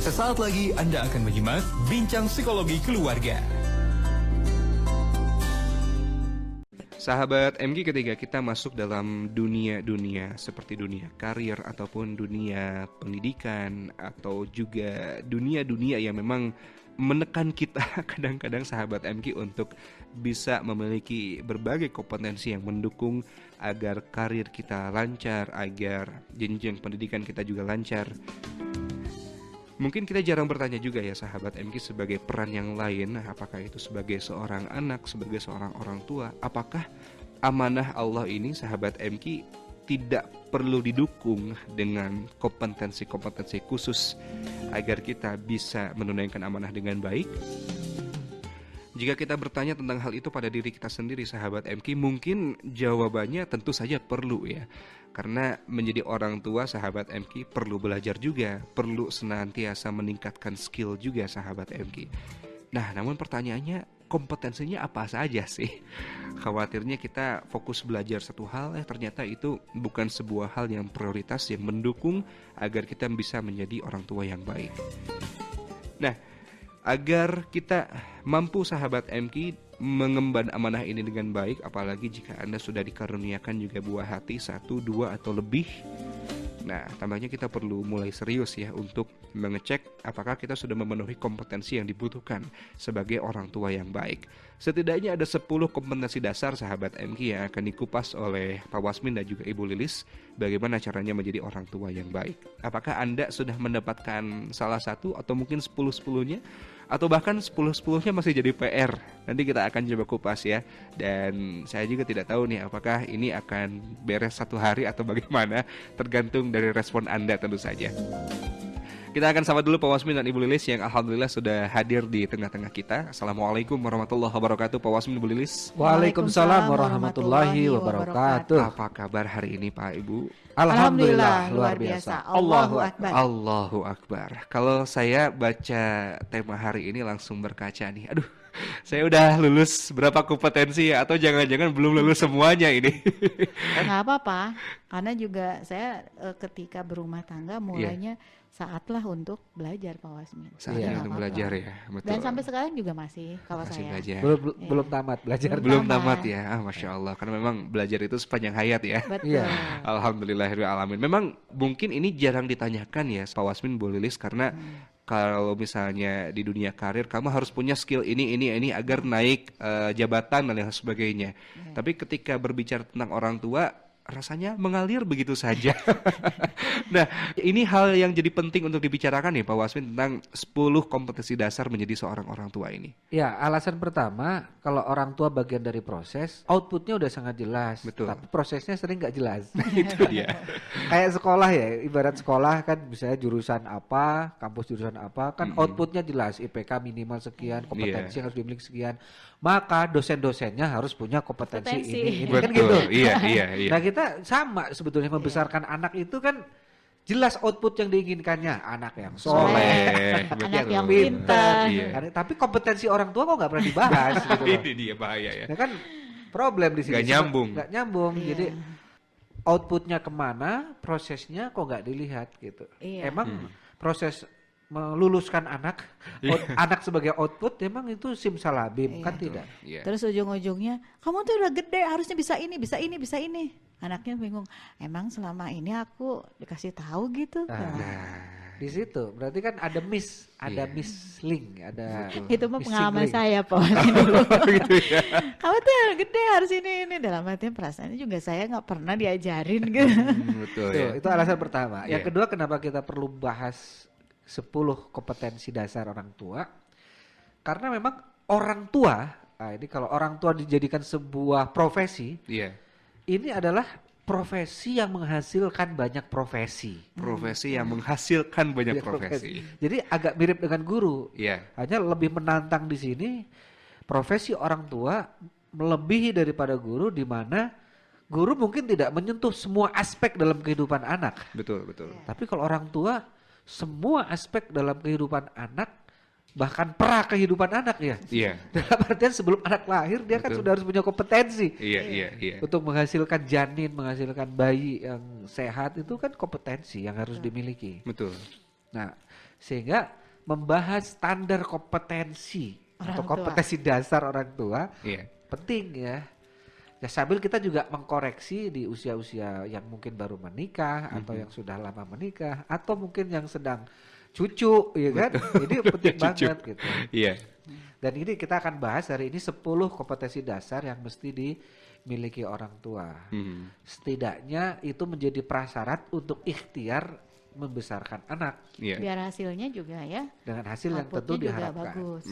Sesaat lagi Anda akan menyimak Bincang Psikologi Keluarga. Sahabat MG, ketika kita masuk dalam dunia seperti dunia karir ataupun dunia pendidikan atau juga dunia yang memang menekan kita kadang-kadang sahabat MG untuk bisa memiliki berbagai kompetensi yang mendukung agar karir kita lancar, agar jenjang pendidikan kita juga lancar. Mungkin kita jarang bertanya juga ya sahabat MG sebagai peran yang lain, apakah itu sebagai seorang anak, sebagai seorang orang tua, apakah amanah Allah ini sahabat MG tidak perlu didukung dengan kompetensi-kompetensi khusus agar kita bisa menunaikan amanah dengan baik? Jika kita bertanya tentang hal itu pada diri kita sendiri sahabat MG, mungkin jawabannya tentu saja perlu ya. Karena menjadi orang tua sahabat MG perlu belajar juga, perlu senantiasa meningkatkan skill juga sahabat MG. Nah, namun pertanyaannya, kompetensinya apa saja sih? Khawatirnya kita fokus belajar satu hal, ternyata itu bukan sebuah hal yang prioritas yang mendukung agar kita bisa menjadi orang tua yang baik. Nah, agar kita mampu sahabat MG mengemban amanah ini dengan baik, apalagi jika Anda sudah dikaruniakan juga buah hati 1, 2 atau lebih. Nah, tampaknya kita perlu mulai serius ya untuk mengecek apakah kita sudah memenuhi kompetensi yang dibutuhkan sebagai orang tua yang baik. Setidaknya ada 10 kompetensi dasar sahabat MG yang akan dikupas oleh Pak Wasmin dan juga Ibu Lilis, bagaimana caranya menjadi orang tua yang baik. Apakah Anda sudah mendapatkan salah satu atau mungkin 10-10-nya? Atau bahkan 10-10-nya masih jadi PR. Nanti kita akan coba kupas ya. Dan saya juga tidak tahu nih apakah ini akan beres 1 hari atau bagaimana, tergantung dari respon Anda tentu saja. Kita akan sapa dulu Pak Wasmin dan Ibu Lilis yang alhamdulillah sudah hadir di tengah-tengah kita. Assalamualaikum warahmatullahi wabarakatuh Pak Wasmin, Ibu Lilis. Waalaikumsalam warahmatullahi wabarakatuh. Apa kabar hari ini Pak Ibu? Alhamdulillah luar biasa. Allahu Akbar. Allahu Akbar. Kalau saya baca tema hari ini langsung berkaca nih, aduh, saya udah lulus berapa kompetensi ya? Atau jangan-jangan belum lulus semuanya ini? Nggak apa-apa, karena juga saya ketika berumah tangga mulainya saatlah untuk belajar Pak Wasmin. Saatnya untuk belajar ya, betul. Dan sampai sekarang juga masih kalau masih saya. Belajar. Belum tamat belajar. Belum tamat ya, Masya Allah. Karena memang belajar itu sepanjang hayat ya. Betul. Alhamdulillahirrahmanirrahim. Memang mungkin ini jarang ditanyakan ya Pak Wasmin, Bu Lilis, karena kalau misalnya di dunia karir kamu harus punya skill ini agar naik jabatan dan lain sebagainya. Tapi ketika berbicara tentang orang tua, rasanya mengalir begitu saja. Nah, ini hal yang jadi penting untuk dibicarakan nih Pak Wasmin tentang 10 kompetensi dasar menjadi seorang orang tua ini. Ya, alasan pertama, kalau orang tua bagian dari proses, outputnya udah sangat jelas. Betul. Tapi prosesnya sering nggak jelas. Itu dia. Kayak sekolah ya, ibarat sekolah kan misalnya jurusan apa, kampus jurusan apa, kan outputnya jelas. IPK minimal sekian, kompetensi yang harus dimiliki sekian. Maka dosen-dosennya harus punya kompetensi ini kan gitu. Iya. Nah, kita sama sebetulnya membesarkan anak itu kan jelas output yang diinginkannya, anak yang soleh, anak yang pintar. Iya. Tapi kompetensi orang tua kok nggak pernah dibahas gitu. Ini dia bahaya ya. Nah kan problem di sini. Nggak nyambung. Jadi outputnya kemana, prosesnya kok nggak dilihat gitu. Emang proses meluluskan anak sebagai output emang itu simsalabim kan tidak. Terus ujung-ujungnya kamu tuh udah gede harusnya bisa ini. Anaknya bingung. Emang selama ini aku dikasih tahu gitu. Di situ berarti kan ada mislink, ada. Itu mah pengalaman saya Pak. Gitu ya. Kamu tuh gede harus ini dalam artian perasaannya juga saya nggak pernah diajarin gitu. Betul Tuh, ya. itu alasan pertama. Yang kedua, kenapa kita perlu bahas 10 kompetensi dasar orang tua? Karena memang orang tua, ini kalau orang tua dijadikan sebuah profesi, ini adalah profesi yang menghasilkan banyak profesi. Profesi yang menghasilkan banyak profesi. Jadi agak mirip dengan guru. Hanya lebih menantang di sini, profesi orang tua melebihi daripada guru, di mana guru mungkin tidak menyentuh semua aspek dalam kehidupan anak. Betul. Tapi kalau orang tua, semua aspek dalam kehidupan anak, bahkan pra kehidupan anak ya. Dalam artian sebelum anak lahir dia kan sudah harus punya kompetensi. Untuk menghasilkan janin, menghasilkan bayi yang sehat itu kan kompetensi yang harus dimiliki. Betul. Nah, Sehingga membahas standar kompetensi Orang atau tua. kompetensi dasar orang tua Iya. penting ya. Ya sambil kita juga mengkoreksi di usia-usia yang mungkin baru menikah atau yang sudah lama menikah atau mungkin yang sedang cucu ya kan. Ini penting banget gitu. Iya. Dan ini kita akan bahas hari ini 10 kompetensi dasar yang mesti dimiliki orang tua. Setidaknya itu menjadi prasyarat untuk ikhtiar membesarkan anak Iya. Biar hasilnya juga ya. dengan hasil yang tentu Outputnya juga diharapkan. bagus.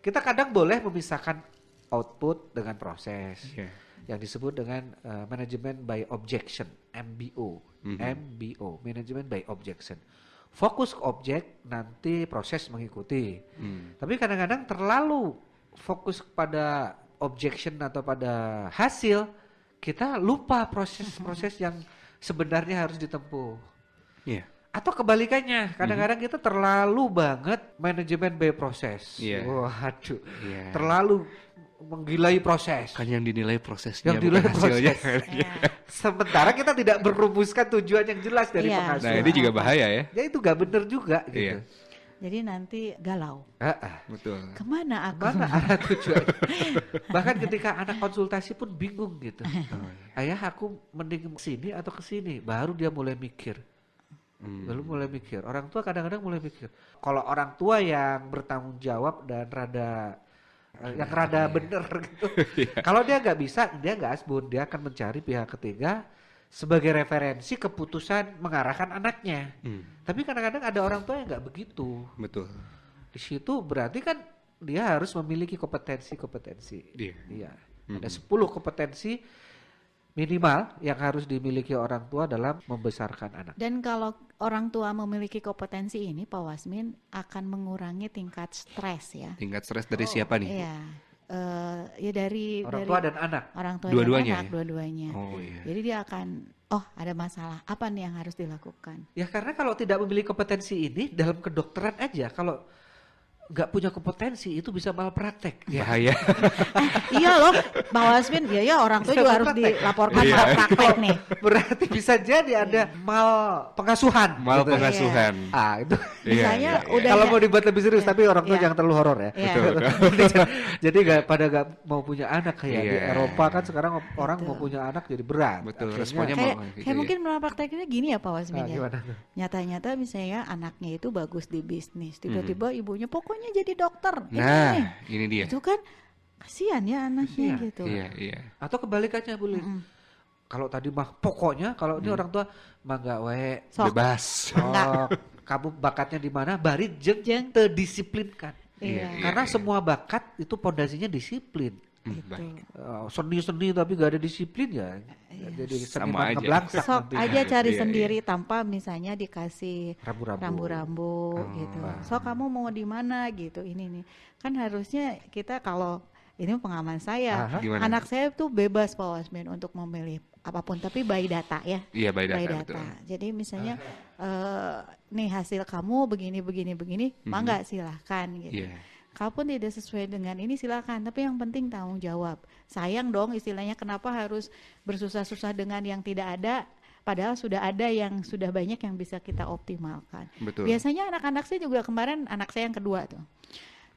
Kita kadang boleh memisahkan output dengan proses Iya. yang disebut dengan management by objection, MBO. MBO, management by objection. Fokus ke objek, nanti proses mengikuti. Tapi kadang-kadang terlalu fokus pada objection atau pada hasil, kita lupa proses-proses yang sebenarnya harus ditempuh. Iya. Atau kebalikannya, kadang-kadang kita terlalu banget manajemen by proses. Iya. Waduh, Iya. terlalu menggilai proses. Kan yang dinilai prosesnya Yang bukan dinilai hasilnya. Ya. Sementara kita tidak merumuskan tujuan yang jelas dari Iya. pengasuhan. Nah, ini juga bahaya ya. Ya itu gak bener juga gitu. Iya. Jadi nanti galau. Betul. Kemana aku? Mana arah tujuannya? Bahkan ketika anak konsultasi pun bingung gitu. Ayah aku mending kesini atau kesini. Baru dia mulai mikir. Baru mulai mikir. Orang tua kadang-kadang mulai mikir. Kalau orang tua yang bertanggung jawab dan yang rada bener gitu. Kalau dia nggak bisa, dia nggak asbun. Dia akan mencari pihak ketiga sebagai referensi keputusan mengarahkan anaknya. Tapi kadang-kadang ada orang tua yang nggak begitu. Betul. Di situ berarti kan dia harus memiliki kompetensi. Iya. Iya. Ada 10 kompetensi minimal yang harus dimiliki orang tua dalam membesarkan anak. Dan kalau orang tua memiliki kompetensi ini, Pak Wasmin akan mengurangi tingkat stres ya. Tingkat stres dari siapa nih? Iya. Ya dari Orang tua dan anak. orang tua Dua-duanya dan anak ya? dua-duanya. Oh iya. Jadi dia akan ada masalah. Apa nih yang harus dilakukan? Ya karena kalau tidak memiliki kompetensi ini dalam kedokteran aja, kalau nggak punya kompetensi itu bisa malpraktek. Bahaya. Iya loh, Pak Wasmin. Ya orang tua juga harus dilaporkan Iya. malpraktek nih. Berarti bisa jadi ada mal pengasuhan. Mal gitu. pengasuhan. Ah itu. Misalnya udah Kalau mau dibuat lebih serius, tapi orang tua Iya. jangan terlalu horor ya. Iya. Jadi nggak mau punya anak kayak di Iya. Eropa kan sekarang orang mau punya anak jadi berat. Betul, Akhirnya- responnya Kayak, mau gitu kayak ya. mungkin malprakteknya gini ya Pak Wasmin Ah, ya. gimana tuh? Nyata-nyata misalnya anaknya itu bagus di bisnis, tiba-tiba ibunya pokoknya jadi dokter. Nah, Ini ini dia. itu kan kasihan ya anaknya Kasihan. gitu. Iya, iya. Atau kebalikannya boleh. Kalau tadi mah pokoknya, kalau ini orang tua mah nggak wae. Sok. Bebas. Oh, kamu bakatnya di mana? Bari jeung Jeung. terdisiplinkan. Iya. Karena semua bakat itu pondasinya disiplin. Gitu. Baik. Seni-seni tapi gak ada disiplin ya. Jadi Sama seniman aja. ngeblangsang Sok nantinya. aja cari Iya, sendiri tanpa misalnya dikasih Rambu-rambu. rambu-rambu gitu. So kamu mau di mana gitu ini nih. Kan harusnya kita kalau ini pengalaman saya, Aha. Gimana? anak saya tuh bebas Pak Wasmin untuk memilih apapun tapi by data ya. Iya, by By data, betul. Jadi misalnya nih hasil kamu begini mangga silahkan gitu. Iya. Kalaupun tidak sesuai dengan ini silakan, tapi yang penting tanggung jawab. Sayang dong istilahnya kenapa harus bersusah-susah dengan yang tidak ada, padahal sudah ada yang sudah banyak yang bisa kita optimalkan. Betul. Biasanya anak-anak saya juga kemarin anak saya yang kedua tuh,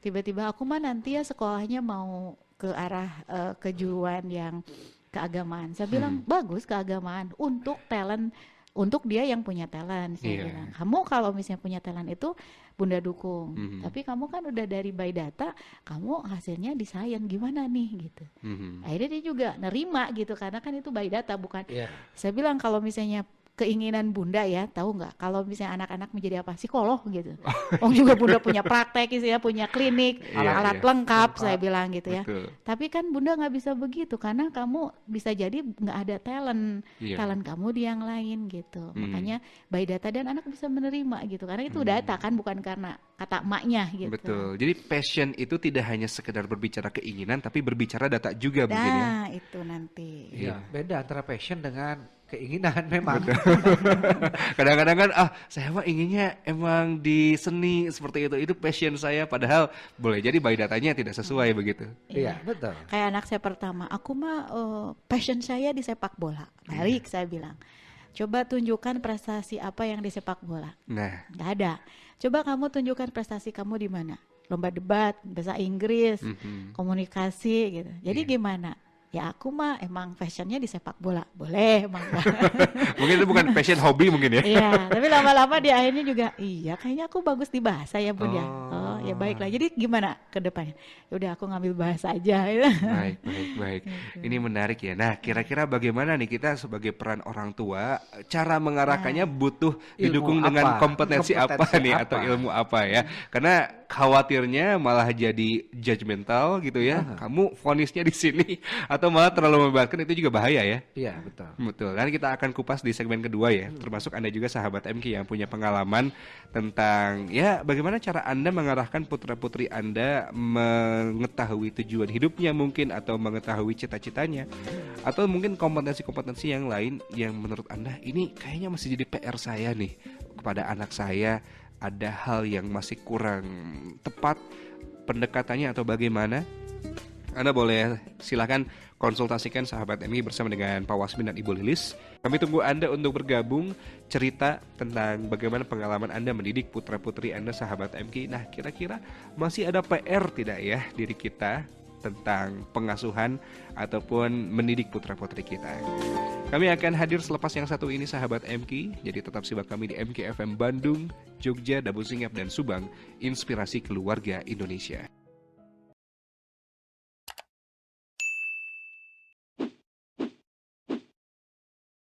tiba-tiba aku mah nanti ya sekolahnya mau ke arah kejuruan yang keagamaan. Saya bilang bagus keagamaan untuk talent, untuk dia yang punya talent. Saya Iya. bilang kamu kalau misalnya punya talent itu Bunda dukung. Mhm. Tapi kamu kan udah dari by data, kamu hasilnya desain gimana nih gitu. Mhm. Akhirnya dia juga nerima gitu karena kan itu by data bukan. Iya. Saya bilang kalau misalnya keinginan Bunda ya, tahu nggak kalau misalnya anak-anak menjadi apa? Psikolog gitu. Oh juga Bunda punya praktek ya, punya klinik, Iya, alat iya. lengkap saya bilang gitu ya. Betul. Tapi kan Bunda nggak bisa begitu karena kamu bisa jadi nggak ada talent, Iya. talent kamu di yang lain gitu. Makanya by data dan anak bisa menerima gitu karena itu data kan bukan karena kata emaknya gitu. Betul. Jadi passion itu tidak hanya sekedar berbicara keinginan, tapi berbicara data juga mungkin ya. Nah itu nanti. Iya, beda antara passion dengan keinginan memang. Kadang-kadang kan saya mah inginnya emang di seni seperti itu. Itu passion saya, padahal boleh jadi by datanya tidak sesuai begitu. Iya, betul. Kayak anak saya pertama, aku mah passion saya di sepak bola. Balik saya bilang. Coba tunjukkan prestasi apa yang di sepak bola. Nah, Nggak ada. Coba kamu tunjukkan prestasi kamu di mana? Lomba debat, bahasa Inggris, komunikasi gitu. Jadi gimana? Ya aku mah emang fashionnya di sepak bola. Boleh emang. mungkin itu bukan passion, hobi mungkin ya. Iya, tapi lama-lama di akhirnya juga, iya kayaknya aku bagus di bahasa ya Bun ya. Oh ya baiklah. Jadi gimana ke depannya? Ya udah aku ngambil bahasa aja. Baik, baik, baik. Ini menarik ya. Nah, kira-kira bagaimana nih kita sebagai peran orang tua, cara mengarahkannya butuh didukung Ilmu dengan apa? kompetensi apa Kompetensi nih apa? atau ilmu apa ya? Karena khawatirnya malah jadi judgmental gitu ya. Kamu vonisnya di sini atau malah terlalu membebaskan, itu juga bahaya ya. Iya, betul. Betul, kan kita akan kupas di segmen kedua ya, termasuk Anda juga sahabat MK yang punya pengalaman tentang ya bagaimana cara Anda mengarahkan putra-putri Anda mengetahui tujuan hidupnya mungkin, atau mengetahui cita-citanya, atau mungkin kompetensi-kompetensi yang lain yang menurut Anda ini kayaknya masih jadi PR saya nih kepada anak saya, ada hal yang masih kurang tepat pendekatannya atau bagaimana. Anda boleh silakan konsultasikan sahabat MI bersama dengan Pak Wasmin dan Ibu Lilis. Kami tunggu Anda untuk bergabung, cerita tentang bagaimana pengalaman Anda mendidik putra-putri Anda sahabat MI. Nah, kira-kira masih ada PR tidak ya diri kita tentang pengasuhan ataupun mendidik putra-putri kita. Kami akan hadir selepas yang satu ini sahabat MK. Jadi tetap simak kami di MK FM Bandung, Jogja, Dabu Singap, dan Subang. Inspirasi keluarga Indonesia.